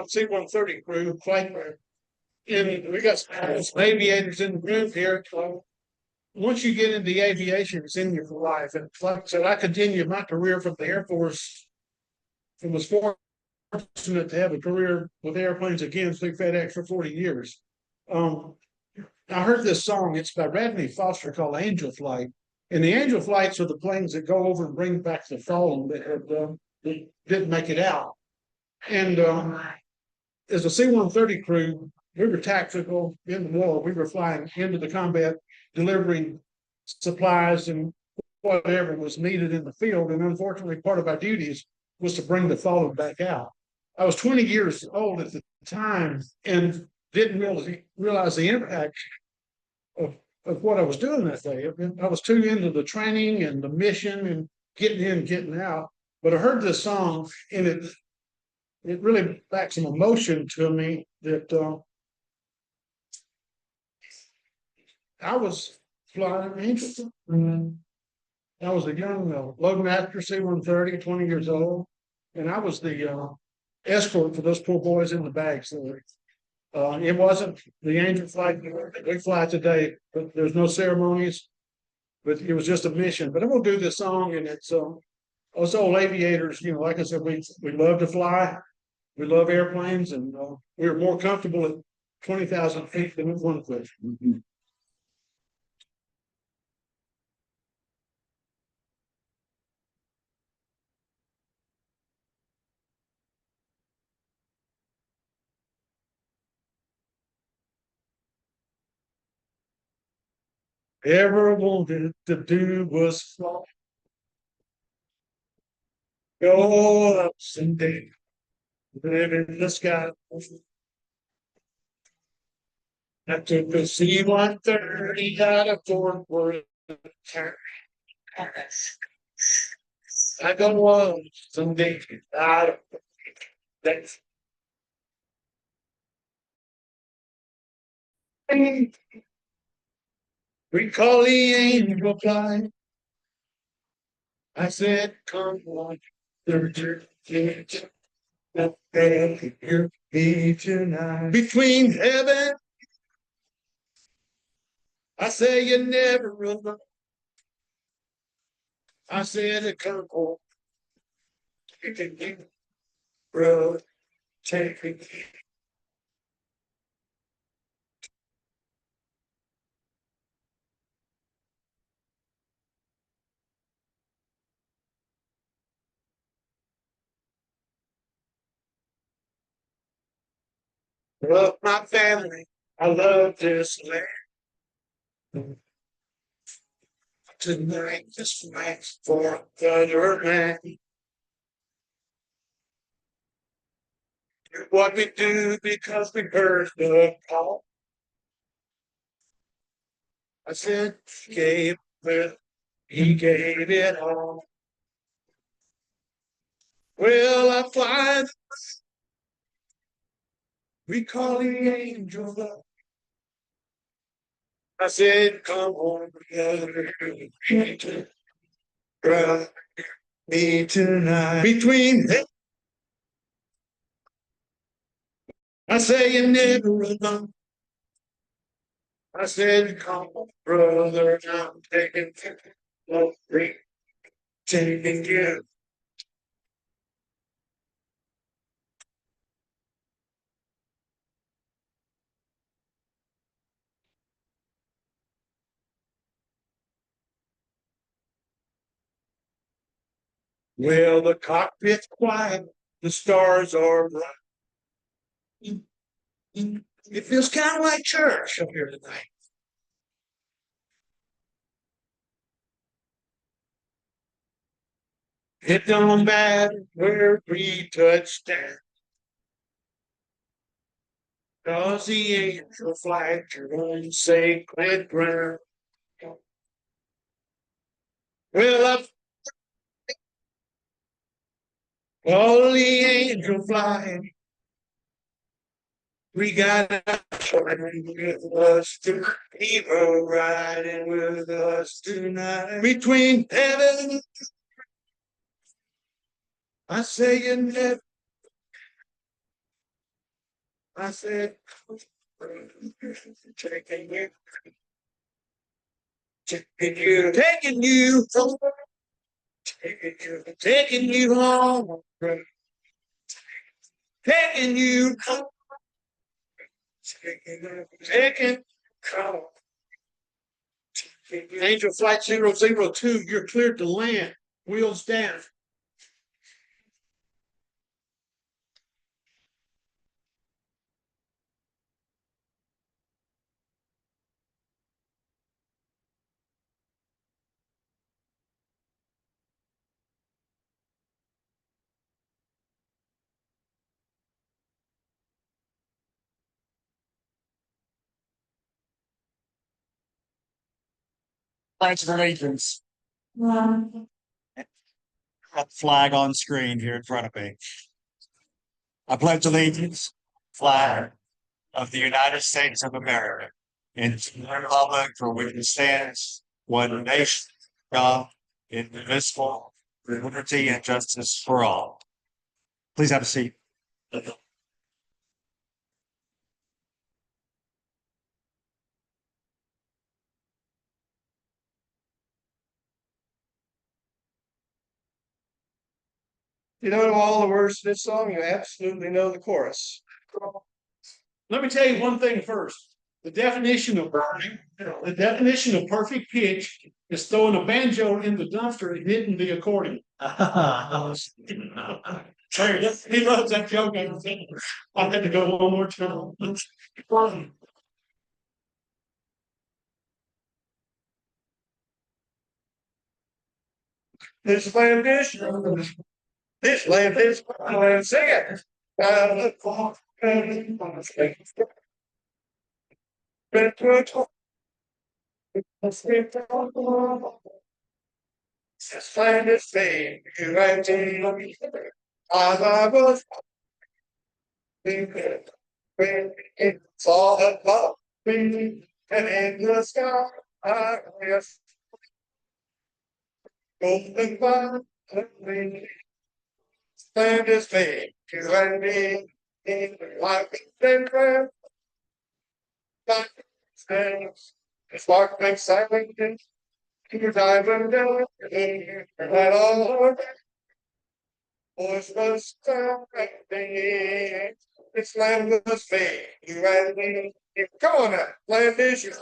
C-130 crew, flight crew. And we got some aviators in the group here. Once you get into aviation, it's in you for life. And like I said, I continued my career from the Air Force and was fortunate to have a career with airplanes again through FedEx for 40 years. Um, I heard this song. It's by Radney Foster called Angel Flight. And the Angel Flights are the planes that go over and bring back the fallen that didn't make it out. And as a C-130 crew, we were tactical in the war. We were flying into the combat, delivering supplies and whatever was needed in the field. And unfortunately, part of our duties was to bring the fallen back out. I was 20 years old at the time and didn't realize the impact of what I was doing that day. I was too into the training and the mission and getting in, getting out. But I heard this song and it really backed some emotion to me that I was flying Angel. I was a young Loadmaster C-130, 20 years old, and I was the escort for those poor boys in the bags there. It wasn't the Angel flight that we fly today, but there's no ceremonies, but it was just a mission. But I'm going to do this song, and it's us old aviators, like I said, we love to fly. We love airplanes, and we were more comfortable at 20,000 feet than at 1 foot. Mm-hmm. Ever wanted to do was fly. Go up someday, live in the sky. I took the C-130 out of Fort Worth. I go up someday out of that. We call the angel fly. I said, come on, third here be tonight. Between heaven, I say you never run. I said, come on, you can get road, take me. Love my family. I love this land. Tonight, this flight's for another man. What we do because we heard the call. I said, gave it, he gave it all. Well, I fly, we call the angel up. I said, come on, brother, brother, me tonight. Between them, I say you never run. I said, come on, brother, I'm taking you. Well, the cockpit's quiet, the stars are bright. It feels kind of like church up here tonight. It don't matter where we touch down, 'cause the angel flags are on sacred ground. Well, up all the angel flying, we got riding with us to people riding with us tonight. Between heaven, I say you never. I said, taking you, taking you, taking you home, taking you, taking. Angel Flight 002, you're cleared to land. Wheels down. Pledge of allegiance. Got the flag on screen here in front of me. I pledge allegiance, flag of the United States of America, and to the republic for which it stands, one nation, God, indivisible, with liberty and justice for all. Please have a seat. You don't know all the words to this song, you absolutely know the chorus. Let me tell you one thing first. The definition of perfect pitch is throwing a banjo in the dumpster and hitting the accordion. Sorry, he loves that joke. I had to go one more time. This land is, this land is, sing it. This land is fame, you and me. I was it's all above me and in the sky. Yes, golden by me. Land is fame, you and me. Like and grand, like things. Sparkling silent, you diamond down, and all boys must stop it's land was fame, you and me. Come on now, land is your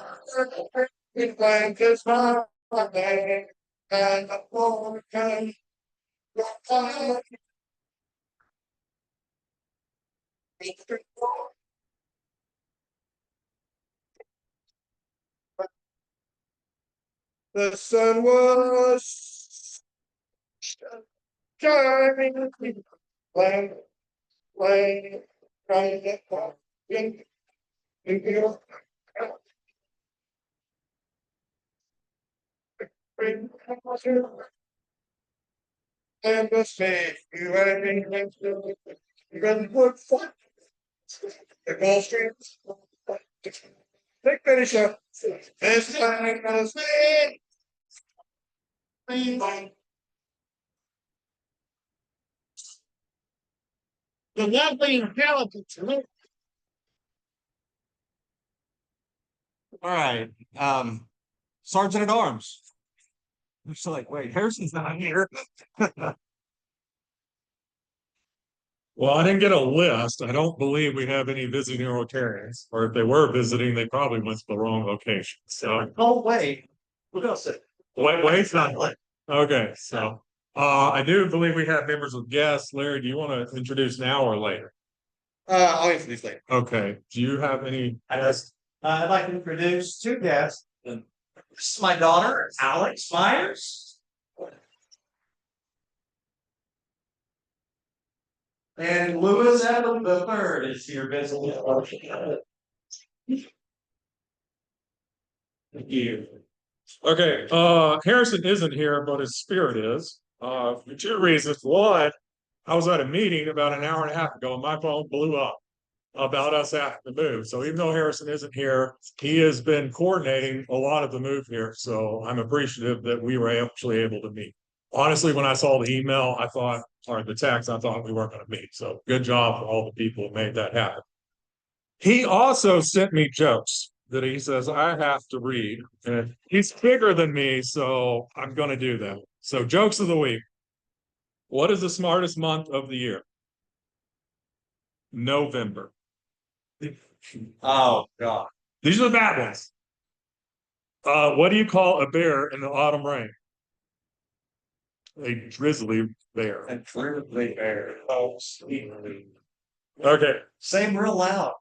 land is my land, and the Lord can the sun was shining, land, land, in and the same, you and me, you can put fun. The Gulf Stream. Big finish up. This time was me. The lovely and talented. All right. Sergeant at Arms. I'm just like, wait, Harrison's not here. Well, I didn't get a list. I don't believe we have any visiting Rotarians, or if they were visiting, they probably went to the wrong location. So, Oh, wait. What else? wait, not okay. So, I do believe we have members of guests. Larry, do you want to introduce now or later? I'll introduce later. Okay. Do you have any? I'd like to introduce two guests. This is my daughter, Alex Myers. And Louis Adam III is here visiting. Thank you. Okay. Harrison isn't here, but his spirit is. For two reasons. One, I was at a meeting about an hour and a half ago, and my phone blew up about us having to move. So even though Harrison isn't here, he has been coordinating a lot of the move here. So I'm appreciative that we were actually able to meet. Honestly, when I saw the email, or the text, I thought we weren't going to meet. So good job for all the people who made that happen. He also sent me jokes that he says I have to read, and he's bigger than me, so I'm going to do that. So, jokes of the week. What is the smartest month of the year? November. Oh, God. These are the bad ones. What do you call a bear in the autumn rain? A drizzly bear. A drizzly bear. Oh, okay. Say 'em real loud.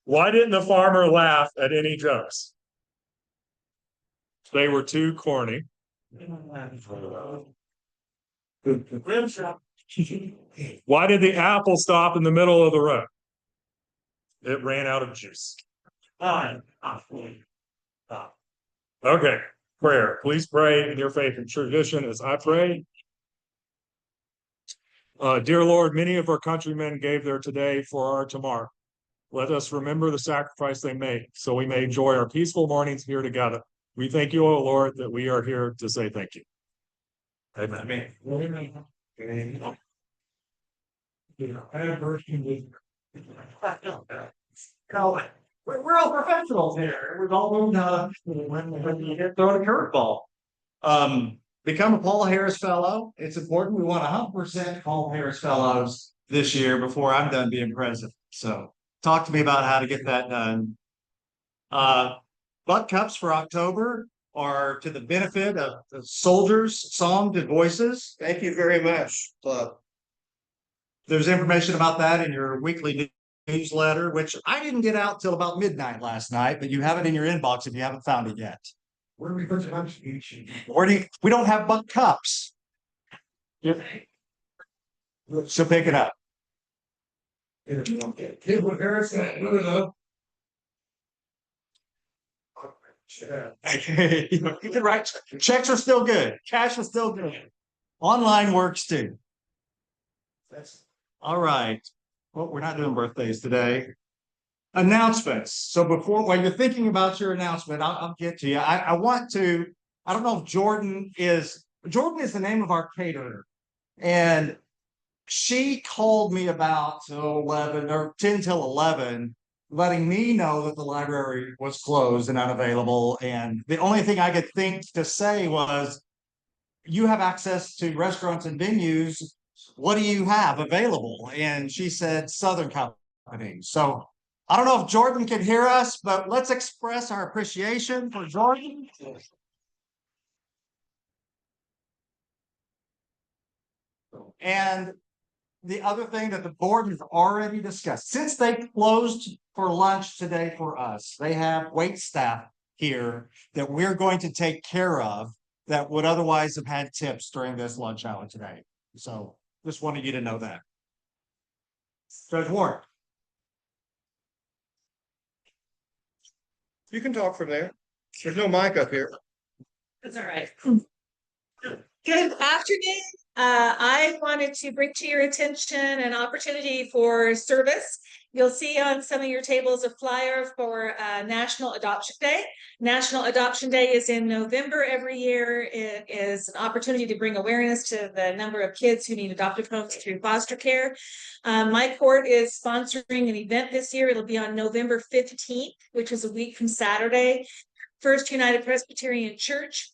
Why didn't the farmer laugh at any jokes? They were too corny. Why did the apple stop in the middle of the road? It ran out of juice. Okay, prayer. Please pray in your faith and tradition as I pray. Dear Lord, many of our countrymen gave their today for our tomorrow. Let us remember the sacrifice they made so we may enjoy our peaceful mornings here together. We thank you, O Lord, that we are here to say thank you. Amen. We're all professionals here. We're all when you get thrown a curveball. Become a Paul Harris Fellow. It's important. We want 100% Paul Harris Fellows this year before I'm done being president. So talk to me about how to get that done. Buck Cups for October are to the benefit of the soldiers, songs, and voices. Thank you very much, Club. There's information about that in your weekly newsletter, which I didn't get out till about midnight last night, but you have it in your inbox if you haven't found it yet. Where do we put the each? We don't have Buck Cups. So pick it up. You can write checks are still good. Cash is still good. Online works too. All right. Well, we're not doing birthdays today. Announcements. So while you're thinking about your announcement, I'll get to you. I don't know if Jordan is the name of our caterer. And she called me about 11 or 10 till 11, letting me know that the library was closed and unavailable. And the only thing I could think to say was, you have access to restaurants and venues. What do you have available? And she said Southern Company. So I don't know if Jordan can hear us, but let's express our appreciation for Jordan. And the other thing that the board has already discussed, since they closed for lunch today for us, they have wait staff here that we're going to take care of that would otherwise have had tips during this lunch hour today. So just wanted you to know that. Judge Warren. You can talk from there. There's no mic up here. That's all right. Good afternoon. I wanted to bring to your attention an opportunity for service. You'll see on some of your tables a flyer for National Adoption Day. National Adoption Day is in November every year. It is an opportunity to bring awareness to the number of kids who need adoptive homes through foster care. My court is sponsoring an event this year. It'll be on November 15th, which is a week from Saturday. First United Presbyterian Church.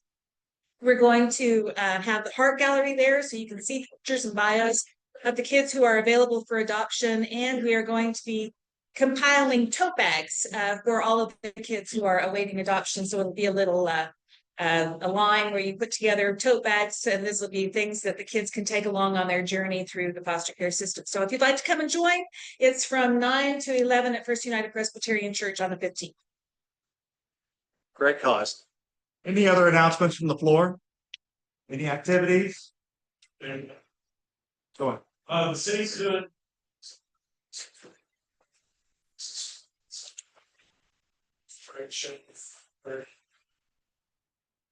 We're going to have the Heart Gallery there so you can see pictures and bios of the kids who are available for adoption. And we are going to be compiling tote bags for all of the kids who are awaiting adoption. So it'll be a little a line where you put together tote bags, and this will be things that the kids can take along on their journey through the foster care system. So if you'd like to come and join, it's from 9 to 11 at First United Presbyterian Church on the 15th. Great cause. Any other announcements from the floor? Any activities? Go on. The city's doing.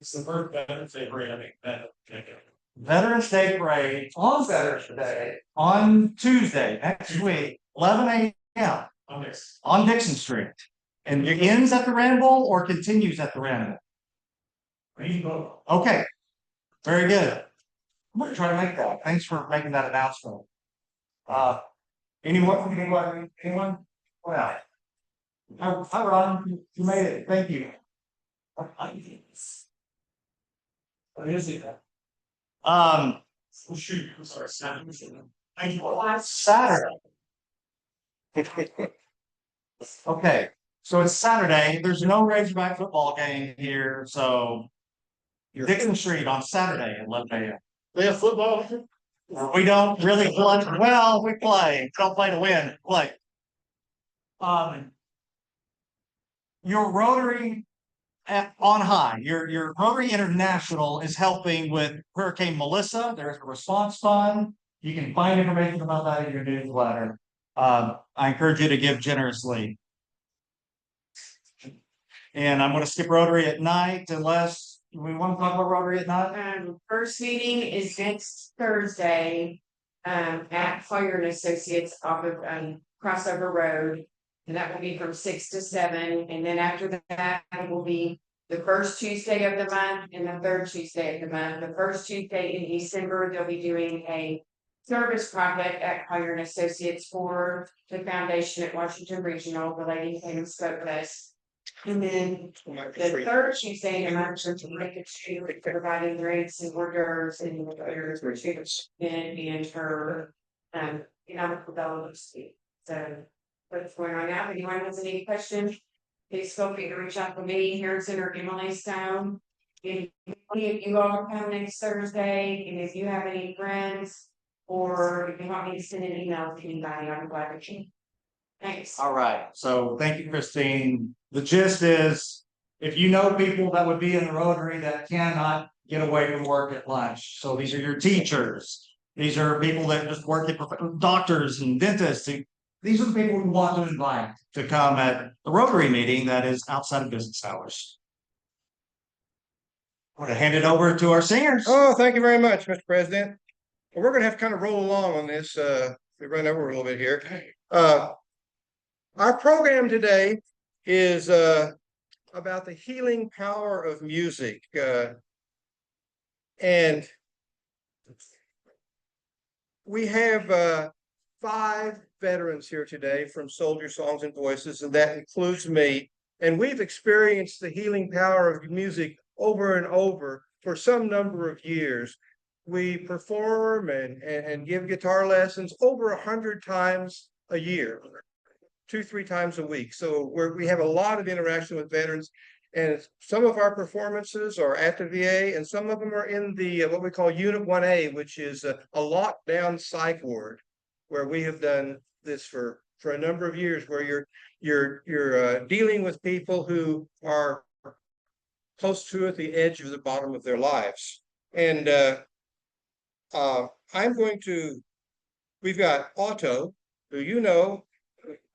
It's the first Veterans Day parade, Veterans Day parade on Veterans Day on Tuesday next week, 11 a.m. on Dixon Street. And it ends at the Randall or continues at the Randall? Okay, very good. I'm gonna try to make that. Thanks for making that announcement. Anyone? Well, hi, Ron. You made it. Thank you. What is it? Shoot, I'm sorry, Saturday. Okay, so it's Saturday. There's no Razorback football game here, so you're Dick in the Street on Saturday at 11 a.m. They have football. We don't really play. Well, we play. Don't play to win. Play. Your Rotary on high. Your Rotary International is helping with Hurricane Melissa. There's a response fund. You can find information about that in your newsletter. I encourage you to give generously. And I'm going to skip Rotary at night unless we want to talk about Rotary at night. First meeting is next Thursday, at Fire and Associates off of, Crossover Road. And that will be from 6 to 7, and then after that, it will be the first Tuesday of the month and the third Tuesday of the month. The first Tuesday in December, they'll be doing a service project at Fire and Associates for the foundation at Washington Regional. The lady came and spoke with us. And then the third Tuesday in the month, to make it to providing drinks and hors d'oeuvres and others for students and her economic development speak. So what's going on now? If anyone has any questions, please feel free to reach out to me, Harrison or Emily Stone. If you all come next Thursday, and if you have any friends, or if you want me to send an email to anybody, I'm glad to. Thanks. All right. So thank you, Christine. The gist is, if you know people that would be in the Rotary that cannot get away from work at lunch, so these are your teachers. These are people that just work at doctors and dentists. These are the people we want to invite to come at the Rotary meeting that is outside of business hours. I'm going to hand it over to our singers. Oh, thank you very much, Mr. President. Well, we're gonna have to kind of roll along on this. We run over a little bit here. Our program today is about the healing power of music. And we have 5 veterans here today from Soldier Songs and Voices, and that includes me. And we've experienced the healing power of music over and over for some number of years. We perform and give guitar lessons over 100 times a year, 2-3 times a week. So we have a lot of interaction with veterans, and some of our performances are at the VA, and some of them are in the what we call Unit 1A, which is a lockdown psych ward, where we have done this for a number of years, where you're dealing with people who are close to at the edge of the bottom of their lives. And we've got Otto, who you know,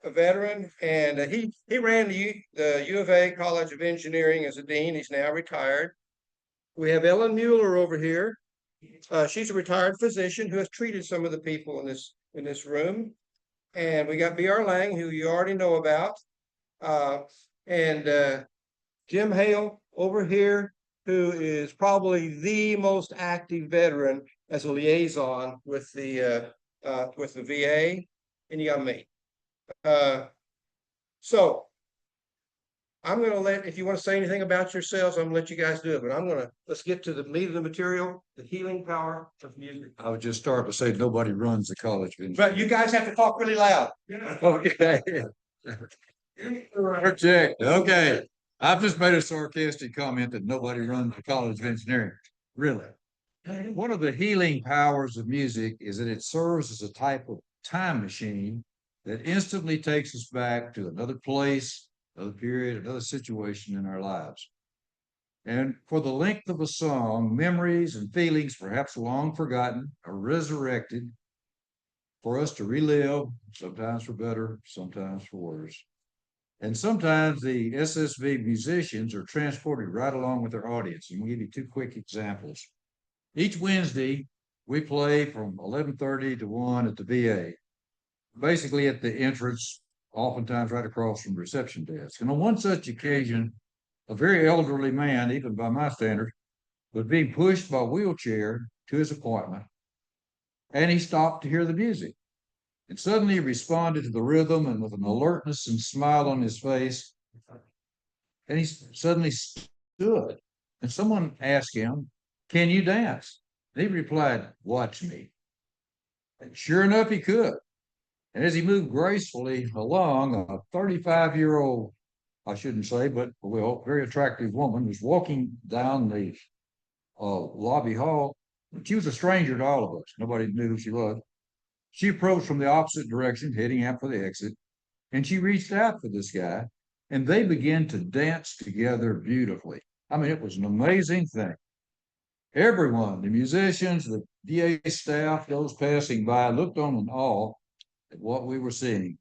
a veteran, and he ran the U of A College of Engineering as a dean. He's now retired. We have Ellen Mueller over here. She's a retired physician who has treated some of the people in this room. And we got B.R. Lang, who you already know about, and Jim Hale over here, who is probably the most active veteran as a liaison with the VA, and you got me. So I'm going to if you want to say anything about yourselves, I'm going to let you guys do it, but let's get to the meat of the material, the healing power of music. I would just start by saying nobody runs the college. But you guys have to talk really loud. Okay. Project. Okay. I've just made a sarcastic comment that nobody runs the College of Engineering. Really. One of the healing powers of music is that it serves as a type of time machine that instantly takes us back to another place, another period, another situation in our lives. And for the length of a song, memories and feelings, perhaps long forgotten, are resurrected for us to relive, sometimes for better, sometimes for worse. And sometimes the SSV musicians are transported right along with their audience. And we'll give you 2 quick examples. Each Wednesday, we play from 11:30 to 1 at the VA, basically at the entrance, oftentimes right across from the reception desk. And on one such occasion, a very elderly man, even by my standards, was being pushed by a wheelchair to his appointment, and he stopped to hear the music. and suddenly he responded to the rhythm and with an alertness and smile on his face. And he suddenly stood, and someone asked him, "Can you dance?" And he replied, "Watch me." And sure enough, he could. And as he moved gracefully along, a 35-year-old, I shouldn't say, but well, very attractive woman was walking down the lobby hall. She was a stranger to all of us. Nobody knew who she was. She approached from the opposite direction, heading out for the exit, and she reached out for this guy, and they began to dance together beautifully. I mean, it was an amazing thing. Everyone, the musicians, the VA staff, those passing by, looked on in awe at what we were seeing.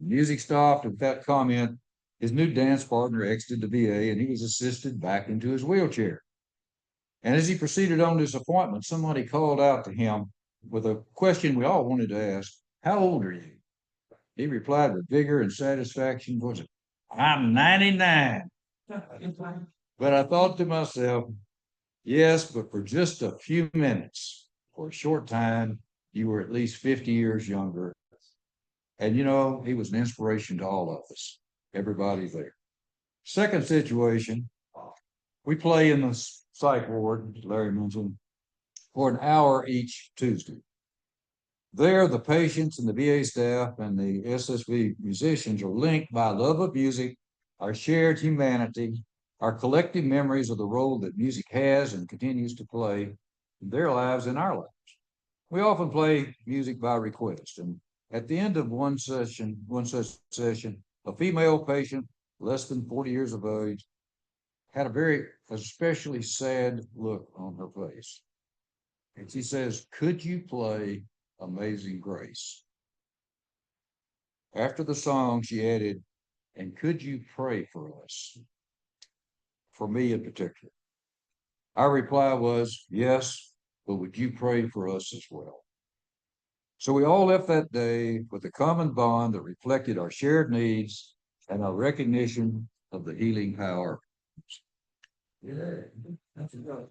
The music stopped, and with that comment, his new dance partner exited the VA, and he was assisted back into his wheelchair. And as he proceeded on his appointment, somebody called out to him with a question we all wanted to ask: "How old are you?" He replied with vigor and satisfaction, "Was it? I'm 99. But I thought to myself, yes, but for just a few minutes, for a short time, you were at least 50 years younger. And you know, he was an inspiration to all of us, everybody there. Second situation, we play in the psych ward, as Larry mentioned, for an hour each Tuesday. There, the patients and the VA staff and the SSV musicians are linked by love of music, our shared humanity, our collective memories of the role that music has and continues to play in their lives and our lives. We often play music by request, and at the end of one such session, a female patient, less than 40 years of age, had a very especially sad look on her face. And she says, "Could you play Amazing Grace?" After the song, she added, "And could you pray for us?" For me in particular. Our reply was, "Yes, but would you pray for us as well?" So we all left that day with a common bond that reflected our shared needs and our recognition of the healing power. Yeah, that's enough.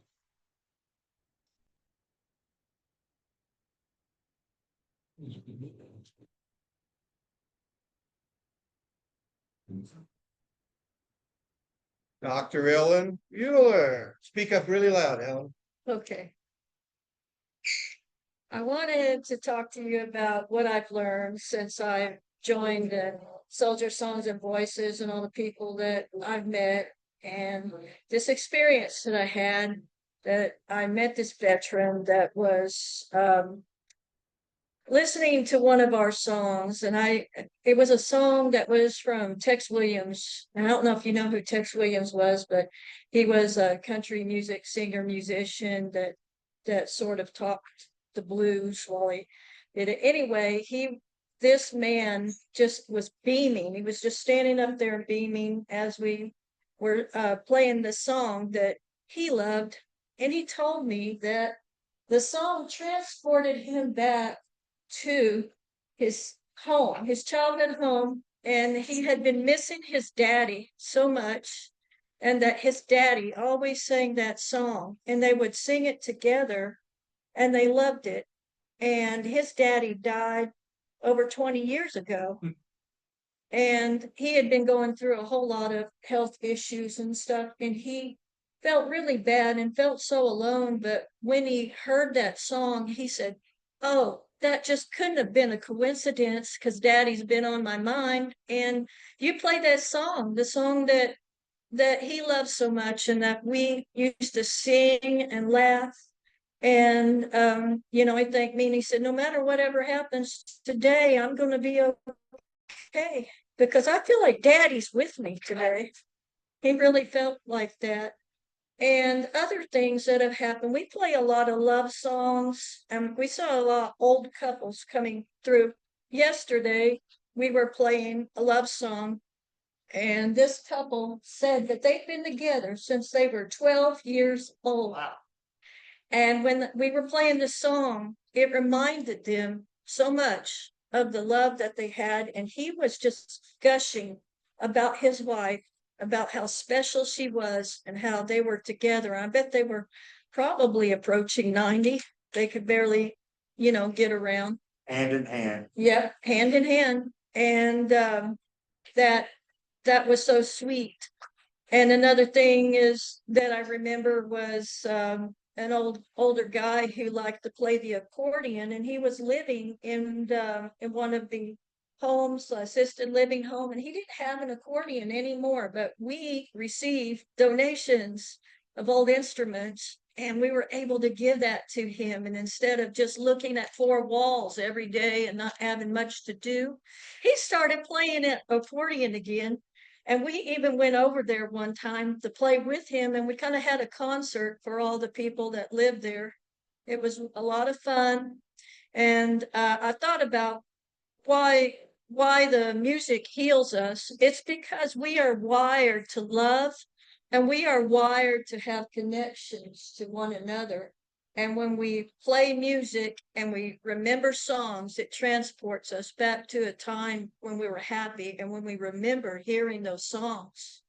Dr. Ellen Bueller, speak up really loud, Ellen. Okay. I wanted to talk to you about what I've learned since I joined Soldier Songs and Voices and all the people that I've met, and this experience that I had, that I met this veteran that was listening to one of our songs, and it was a song that was from Tex Williams. And I don't know if you know who Tex Williams was, but he was a country music singer, musician that sort of talked the blues while he did it. Anyway, this man just was beaming. He was just standing up there beaming as we were playing the song that he loved. And he told me that the song transported him back to his home, his childhood home, and he had been missing his daddy so much, and that his daddy always sang that song, and they would sing it together, and they loved it. And his daddy died over 20 years ago. And he had been going through a whole lot of health issues and stuff, and he felt really bad and felt so alone. But when he heard that song, he said, "Oh, that just couldn't have been a coincidence, because daddy's been on my mind." And you play that song, the song that he loves so much and that we used to sing and laugh. And he thanked me, and he said, "No matter whatever happens today, I'm going to be okay, because I feel like daddy's with me today." He really felt like that. And other things that have happened, we play a lot of love songs, and we saw a lot of old couples coming through. Yesterday, we were playing a love song, and this couple said that they've been together since they were 12 years old. Wow. And when we were playing this song, it reminded them so much of the love that they had. And he was just gushing about his wife, about how special she was and how they were together. I bet they were probably approaching 90. They could barely, get around. hand in hand. Yep, hand in hand. And that was so sweet. And another thing is that I remember was an older guy who liked to play the accordion, and he was living in one of the homes, assisted living home, and he didn't have an accordion anymore, but we received donations of old instruments, and we were able to give that to him. And instead of just looking at four walls every day and not having much to do, he started playing an accordion again. And we even went over there one time to play with him, and we kind of had a concert for all the people that lived there. It was a lot of fun. And I thought about why the music heals us. It's because we are wired to love, and we are wired to have connections to one another. And when we play music and we remember songs, it transports us back to a time when we were happy and when we remember hearing those songs.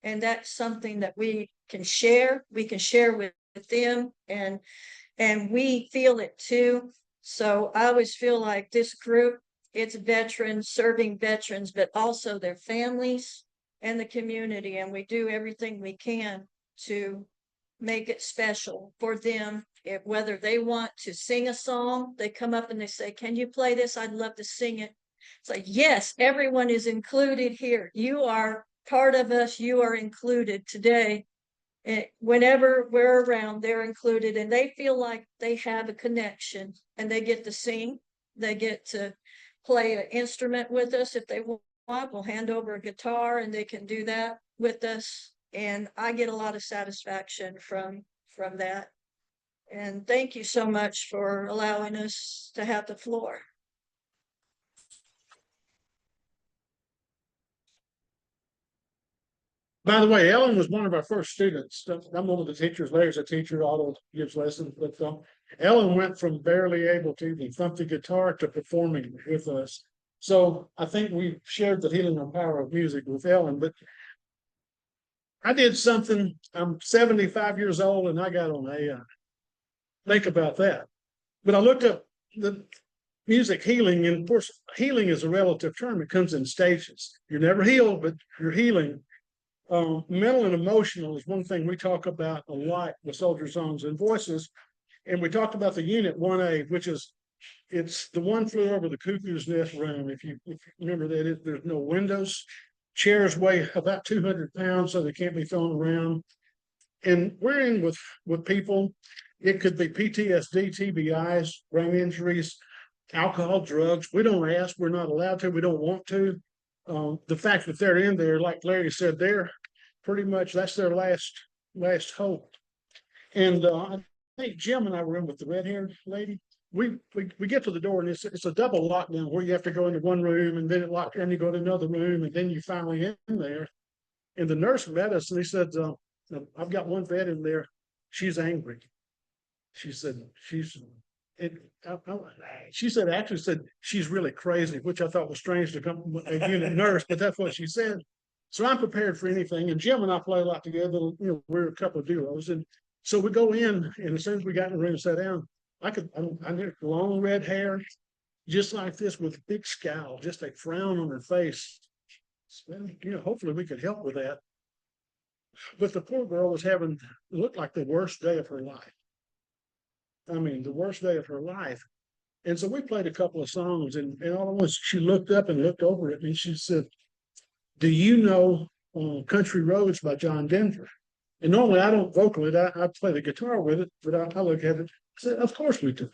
And that's something that we can share. We can share with them, and we feel it too. So I always feel like this group, it's veterans serving veterans, but also their families and the community. And we do everything we can to make it special for them. If whether they want to sing a song, they come up and they say, "Can you play this? I'd love to sing it." It's like, yes, everyone is included here. You are part of us. You are included today. And whenever we're around, they're included, and they feel like they have a connection, and they get to sing. They get to play an instrument with us if they want. We'll hand over a guitar and they can do that with us. And I get a lot of satisfaction from that. And thank you so much for allowing us to have the floor. By the way, Ellen was one of our first students. I'm one of the teachers. Larry's a teacher, Otto gives lessons, but Ellen went from barely able to even thump the guitar to performing with us. So I think we shared the healing and power of music with Ellen. But I did something. I'm 75 years old, and I got on AI. Think about that. But I looked up the music healing, and of course, healing is a relative term. It comes in stages. You're never healed, but you're healing. Mental and emotional is one thing we talk about a lot with Soldier Songs and Voices. And we talked about the unit 1A, which is, it's the one flew over the cuckoo's nest room. If you remember that, there's no windows. Chairs weigh about 200 pounds, so they can't be thrown around. And we're in with people. It could be PTSD, TBIs, brain injuries, alcohol, drugs. We don't ask. We're not allowed to. We don't want to. The fact that they're in there, like Larry said, they're pretty much, that's their last hope. And I think Jim and I were in with the red-haired lady. We get to the door, and it's a double lockdown where you have to go into one room, and then it locks, and you go to another room, and then you finally in there. And the nurse met us, and he said, "I've got one vet in there. She's angry." She said, she said, actually said, "She's really crazy," which I thought was strange to come from a unit nurse, but that's what she said. So I'm prepared for anything. And Jim and I play a lot together. We're a couple of duos. And so we go in, and as soon as we got in the room and sat down, I had long red hair, just like this, with a big scowl, just a frown on her face. Hopefully we could help with that. But the poor girl was having, it looked like the worst day of her life. I mean, the worst day of her life. And so we played a couple of songs, and all at once she looked up and looked over at me. She said, "Do you know Country Roads by John Denver?" And normally I don't vocal it. I play the guitar with it, but I look at it. I said, "Of course we do.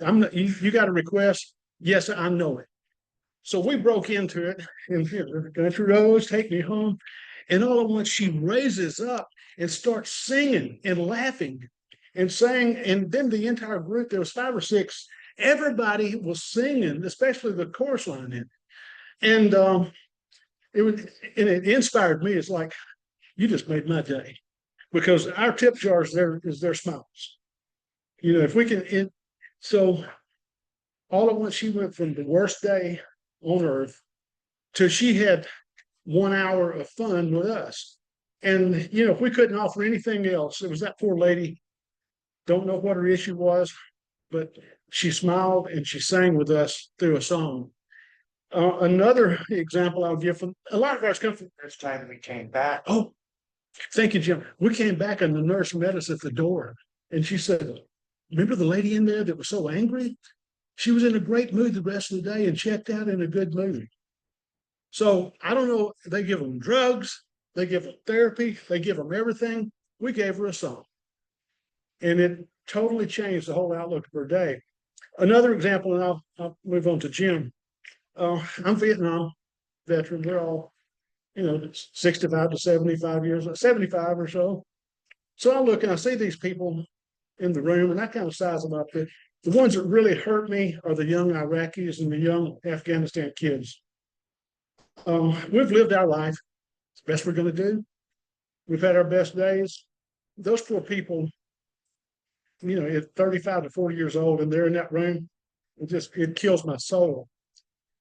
I'm not, you got a request? Yes, I know it." So we broke into it, and Country Roads, Take Me Home. And all at once she raises up and starts singing and laughing and sang. And then the entire group, there was 5 or 6, everybody was singing, especially the chorus line in. And it inspired me. It's like, you just made my day, because our tip jar is their smiles. If we can, so all at once she went from the worst day on earth to she had 1 hour of fun with us. And if we couldn't offer anything else, it was that poor lady. Don't know what her issue was, but she smiled and she sang with us through a song. Another example I'll give from a lot of ours come from. First time we came back. Oh, thank you, Jim. We came back and the nurse met us at the door and she said, remember the lady in there that was so angry? She was in a great mood the rest of the day and checked out in a good mood. So I don't know, they give them drugs, they give them therapy, they give them everything. We gave her a song. And it totally changed the whole outlook of her day. Another example, and I'll move on to Jim. I'm Vietnam veteran. We're all, 65 to 75 years, 75 or so. So I look and I see these people in the room and I kind of size them up. The ones that really hurt me are the young Iraqis and the young Afghanistan kids. We've lived our life. It's the best we're going to do. We've had our best days. Those poor people, at 35 to 40 years old and they're in that room, it kills my soul.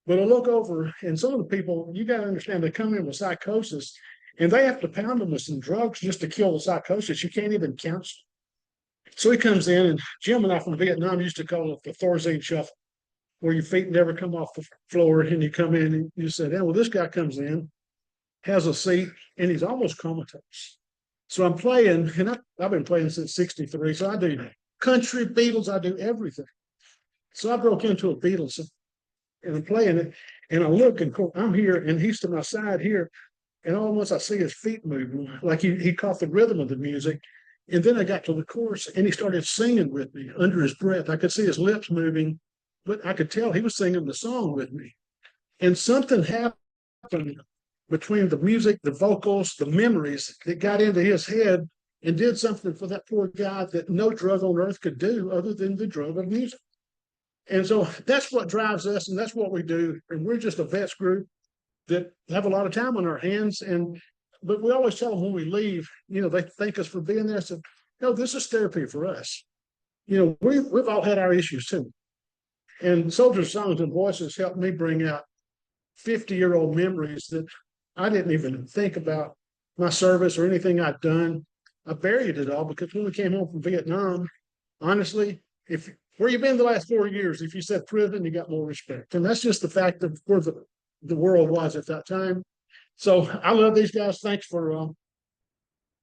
But I look over and some of the people, you got to understand, they come in with psychosis and they have to pound them with some drugs just to kill the psychosis. You can't even counsel. So he comes in, and Jim and I from Vietnam used to call it the Thorazine shuffle, where your feet never come off the floor and you come in and you say, well, this guy comes in, has a seat, and he's almost comatose. So I'm playing, and I've been playing since 63. So I do country, Beatles, I do everything. So I broke into a Beatles and I'm playing it, and I look, and I'm here, and he's to my side here, and all at once I see his feet moving, like he caught the rhythm of the music. And then I got to the chorus, and he started singing with me under his breath. I could see his lips moving, but I could tell he was singing the song with me. And something happened between the music, the vocals, the memories that got into his head and did something for that poor guy that no drug on earth could do other than the drug of music. And so that's what drives us, and that's what we do. And we're just a vets group that have a lot of time on our hands. But we always tell them when we leave, they thank us for being there. So, this is therapy for us. We've all had our issues too. And Soldiers, Songs, and Voices helped me bring out 50-year-old memories that I didn't even think about my service or anything I'd done. I buried it all because when we came home from Vietnam, honestly, where you been the last 4 years, if you said prison, you got more respect. And that's just the fact of where the world was at that time. So I love these guys. Thanks for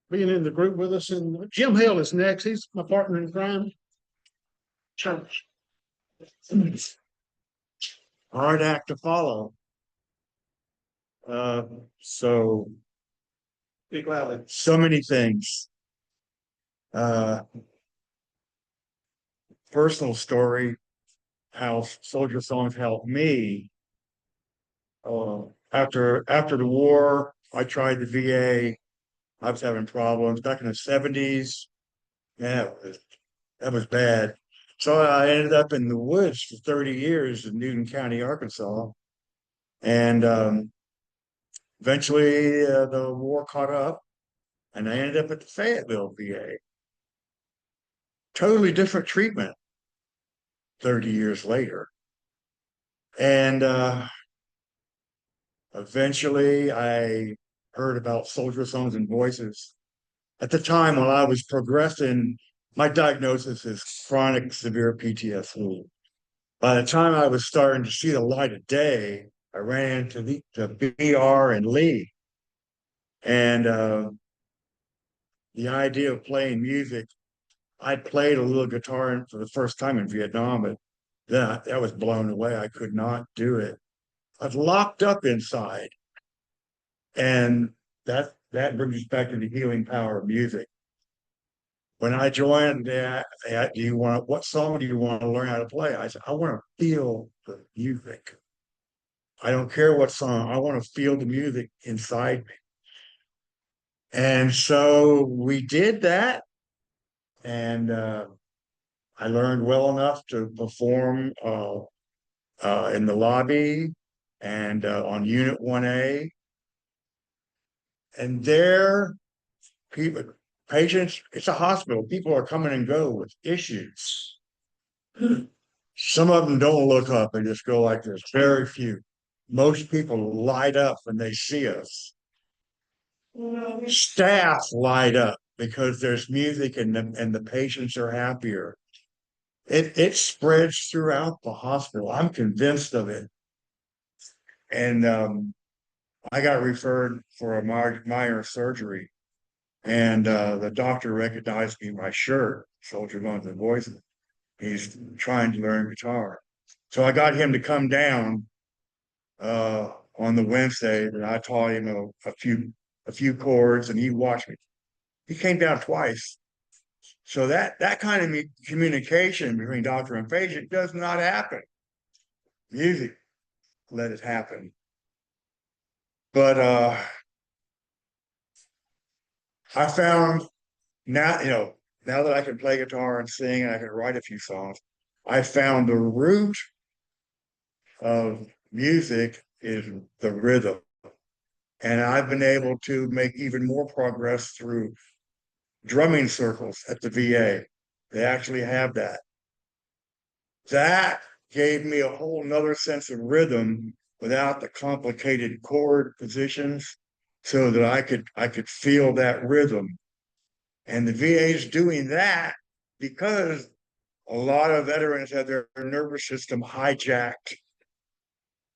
being in the group with us. And Jim Hale is next. He's my partner in crime. Hard act to follow. So Speak loudly. so many things. Personal story, how Soldier Songs helped me. After the war, I tried the VA. I was having problems back in the 70s. Yeah, that was bad. So I ended up in the woods for 30 years in Newton County, Arkansas. And eventually the war caught up and I ended up at the Fayetteville VA. Totally different treatment 30 years later. And eventually I heard about Soldier Songs and Voices. At the time when I was progressing, my diagnosis is chronic severe PTSD. By the time I was starting to see the light of day, I ran into the BR and Lee. And the idea of playing music, I played a little guitar for the first time in Vietnam, but that was blown away. I could not do it. I was locked up inside. And that brings us back to the healing power of music. When I joined, what song do you want to learn how to play? I said, I want to feel the music. I don't care what song, I want to feel the music inside me. And so we did that. And I learned well enough to perform in the lobby and on Unit 1A. And there, patients, it's a hospital. People are coming and go with issues. Some of them don't look up, they just go like this, very few. Most people light up when they see us. Staff light up because there's music and the patients are happier. it spreads throughout the hospital. I'm convinced of it. And I got referred for a minor surgery, and the doctor recognized me by shirt, Soldier Guns and Voices. He's trying to learn guitar. So I got him to come down on the Wednesday, and I taught him a few chords, and he watched me. He came down twice. So that kind of communication between doctor and patient does not happen. Music let it happen. But I found now, now that I can play guitar and sing and I can write a few songs, I found the root of music is the rhythm. And I've been able to make even more progress through drumming circles at the VA. They actually have that. That gave me a whole nother sense of rhythm without the complicated chord positions, so that I could feel that rhythm. And the VA is doing that because a lot of veterans have their nervous system hijacked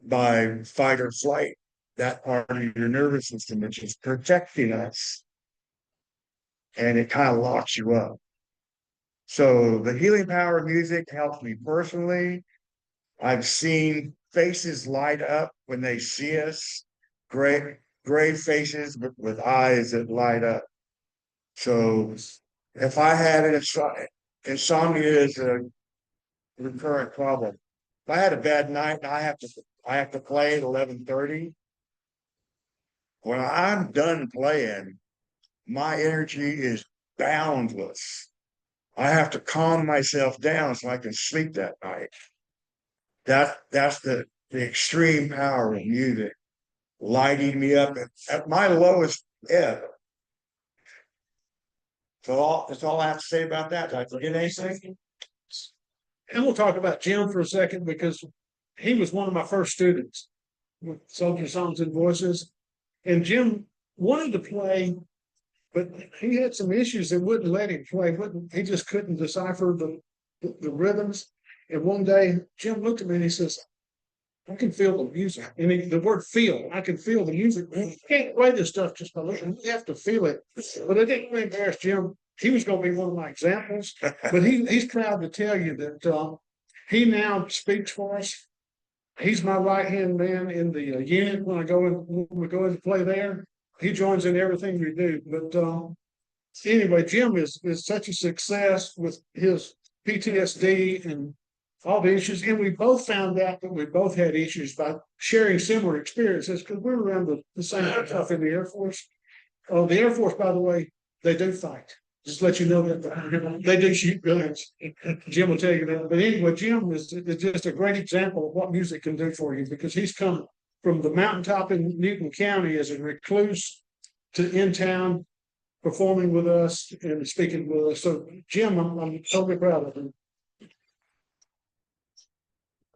by fight or flight, that part of your nervous system, which is protecting us. And it kind of locks you up. So the healing power of music helps me personally. I've seen faces light up when they see us, gray faces, but with eyes that light up. So if I had an insomnia is a recurrent problem. If I had a bad night and I have to play at 11:30, when I'm done playing, my energy is boundless. I have to calm myself down so I can sleep that night. That's the extreme power of music, lighting me up at my lowest ebb. So that's all I have to say about that. Did I forget anything? And we'll talk about Jim for a second, because he was one of my first students with Soldier Songs and Voices. And Jim wanted to play, but he had some issues that wouldn't let him play. He just couldn't decipher the rhythms. And one day, Jim looked at me and he says, I can feel the music. And the word feel, I can feel the music. You can't play this stuff just by looking. You have to feel it. But I didn't really embarrass Jim. He was going to be one of my examples. But he's proud to tell you that he now speaks for us. He's my right-hand man in the unit when we go in to play there. He joins in everything we do. But anyway, Jim is such a success with his PTSD and all the issues. And we both found out that we both had issues by sharing similar experiences, because we were around the same stuff in the Air Force. The Air Force, by the way, they do fight. Just let you know that they do shoot guns. Jim will tell you that. But anyway, Jim is just a great example of what music can do for you, because he's come from the mountaintop in Newton County as a recluse to in town performing with us and speaking with us. So Jim, I'm totally proud of him.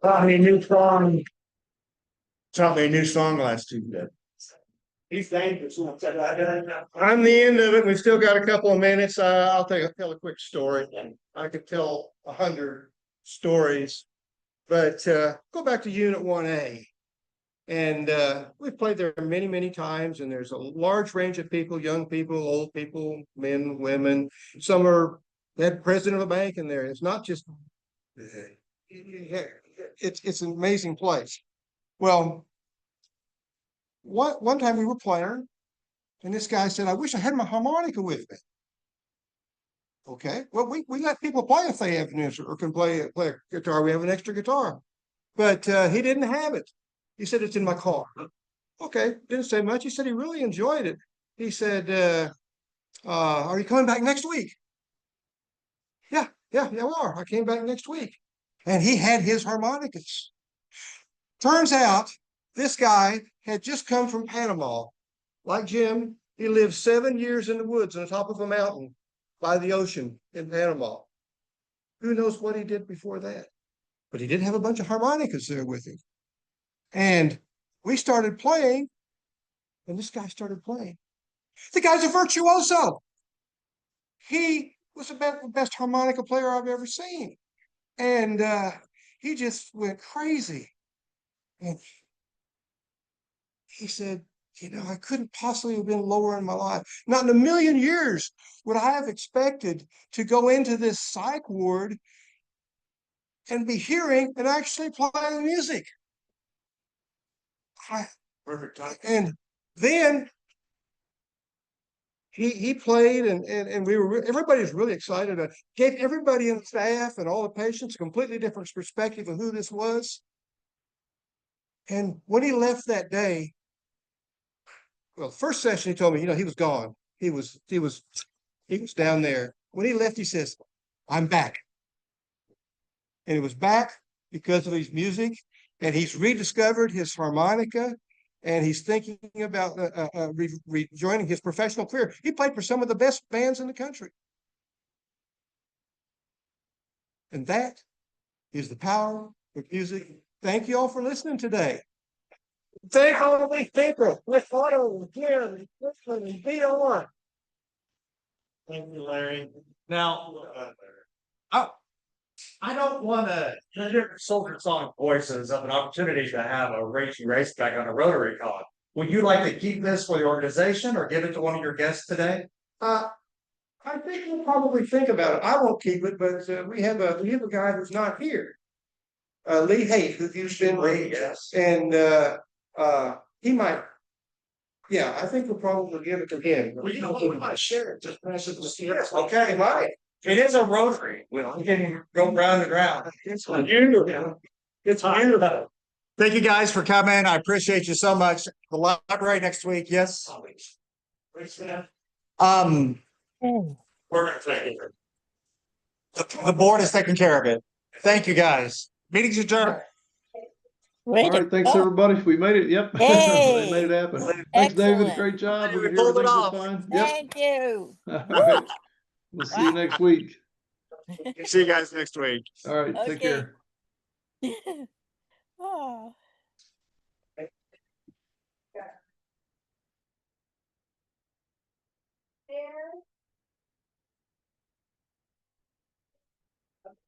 Taught me a new song. Taught me a new song last Tuesday. He's dangerous. I'm the end of it. We've still got a couple of minutes. I'll tell a quick story. I could tell 100 stories, but go back to Unit 1A. And we've played there many, many times, and there's a large range of people, young people, old people, men, women. Some are had president of a bank in there. It's not just it's an amazing place. Well, one time we were playing, and this guy said, I wish I had my harmonica with me. Okay, well, we let people play if they have an instrument or can play a guitar. We have an extra guitar, but he didn't have it. He said, it's in my car. Okay, didn't say much. He said he really enjoyed it. He said, are you coming back next week? Yeah, we are. I came back next week. And he had his harmonicas. Turns out this guy had just come from Panama. Like Jim, he lived 7 years in the woods on the top of a mountain by the ocean in Panama. Who knows what he did before that? But he did have a bunch of harmonicas there with him. And we started playing, and this guy started playing. The guy's a virtuoso. He was the best harmonica player I've ever seen. And he just went crazy. And he said, you know, I couldn't possibly have been lower in my life. Not in a million years would I have expected to go into this psych ward and be hearing and actually playing music. Perfect time. And then he played and we were everybody was really excited. Gave everybody in the staff and all the patients a completely different perspective of who this was. And when he left that day, well, the first session he told me, you know, he was gone. He was down there. When he left, he says, I'm back. And it was back because of his music, and he's rediscovered his harmonica, and he's thinking about rejoining his professional career. He played for some of the best bands in the country. And that is the power of music. Thank you all for listening today. Thank all these people with Otto, Jim, and be on. Thank you, Larry. Now, I don't want to give Soldier Song Voices of an opportunity to have a racing race back on a Rotary con. Would you like to keep this for the organization or give it to one of your guests today? I think we'll probably think about it. I won't keep it, but we have a guy who's not here. Lee Haight, who's been Lee, yes. and he might. Yeah, I think we'll probably give it to him. We might share it, just pass it to Steve. Okay, might. It is a Rotary. We can go round and round. It's wonderful. It's wonderful. Thank you guys for coming. I appreciate you so much. The library next week, yes. We're gonna take it. The board is taking care of it. Thank you, guys. Meeting's adjourned. All right, thanks everybody. We made it. Yep. Hey. They made it happen. Thanks, David. Excellent. Great job. We We can pulled hear it everything off. just fine. Yep. Thank you. All right. We'll see you next week. See you guys next week. All right. Take Okay. care. Oh.